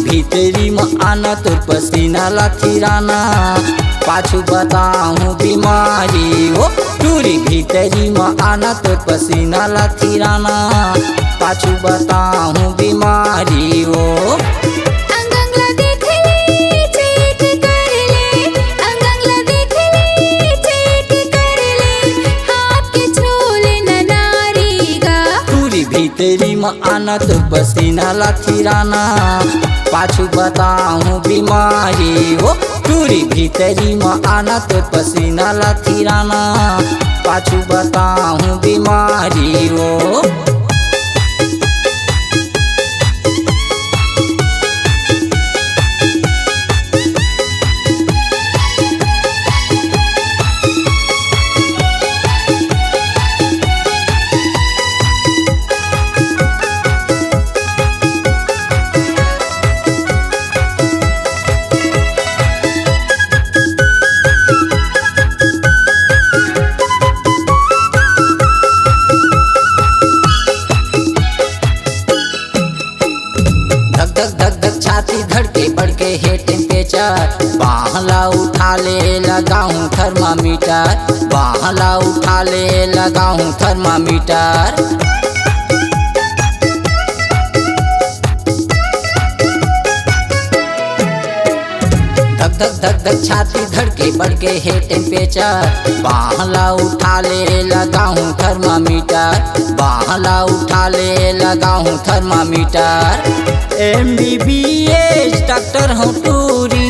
आना तोर पसीना ला थिराना पाछू बताऊं बीमारी हो टूरी भीतरी में आना तोर पसीना ला थिराना पाछू बताऊं बीमारी हो भीतरी में आना तो पसीना ला थिराना पाछू बताऊं बीमारी हो टूरी भीतरी में आना तो पसीना ला थिराना पाछू बताऊं बीमारी हो छाती धड़के बढ़के है टेम्परेचर बाहला उठा ले लगाऊं थर्मामीटर बाहला उठा ले लगाऊं थर्मामीटर धक धक धक छाती धड़के बढ़के है टेम्परेचर बाहला उठा ले लगाऊं थर्मामीटर बाहला उठा ले लगाऊं थर्मामीटर MBBS डॉक्टर हूँ टूरी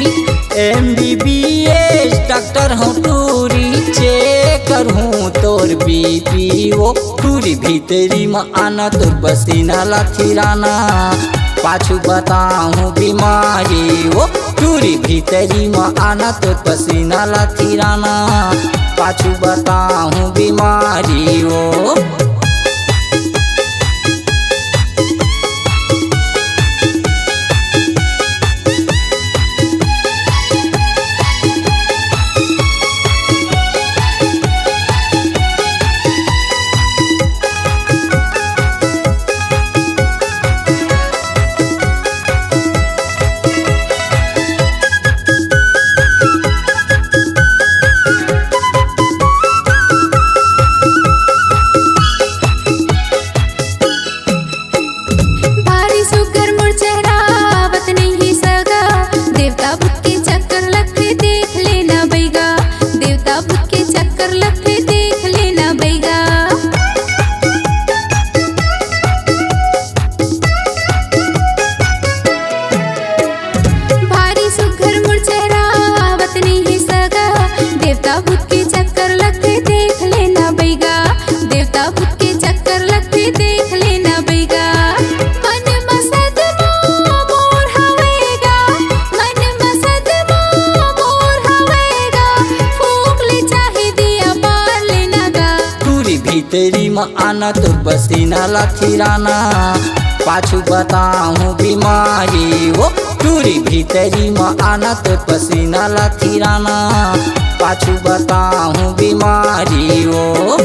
MBBS डॉक्टर हूँ टूरी चेक करूँ तोर BP वो टूरी भीतरी में आना तोर पसीना ला थिराना पाछू बताऊं बीमारी वो टूरी भीतरी में आना तोर पसीना ला थिराना पाछू बताऊं बीमारी वो भीतरी में आना तो पसीना ला थिराना पाछू बताऊं बीमारी हो टूरी भीतरी में आना तो पसीना ला थिराना पाछू बताऊं बीमारी हो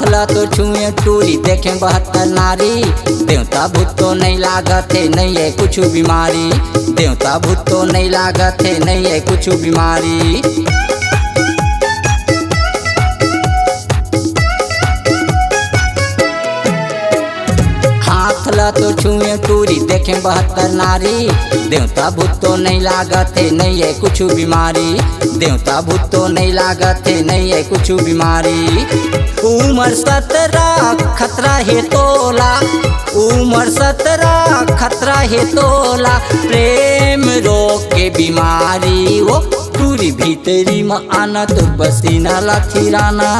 हाथ ला तो छुए टूरी देखे 72 नारी। देवता भूत तो नहीं लागत है, नहीं है कुछ बीमारी। देवता भूत तो नहीं लागत है, नहीं है कुछ बीमारी। हाथ ला तो छुए टूरी देखे 72 नारी। देवता भूत तो नहीं लागत है, नहीं है कुछ बीमारी। देवता भूत तो नहीं लागत है, नहीं है कुछ बीमारी। उम्र 17 खतरा है तोला। उम्र 17 खतरा है तोला। प्रेम रोग के बीमारी वो टूरी भीतरी में आना तो पसीना लखीराना।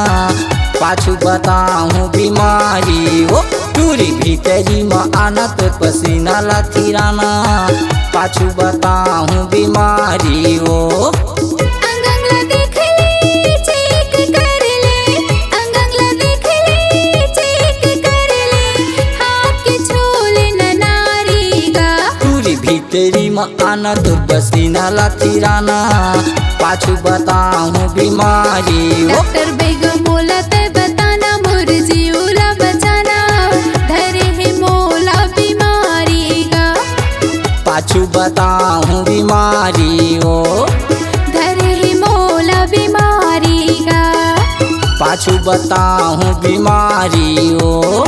पाछू बताऊं बीमारी वो टूरी भीतरी में आना तो पसीना लखीराना। पाछू बताऊं बीमारी वो भीतरी में आना तो पसीना लखीराना। पाछू बताऊं बीमारी वो डॉक्टर बेगम बोला ते बताना मोर जीवला बचाना। धरे है मोला बीमारी का। पाछू बताऊं बीमारी वो धरे है मोला बीमारी का। पाछू बताऊं बीमारी वो।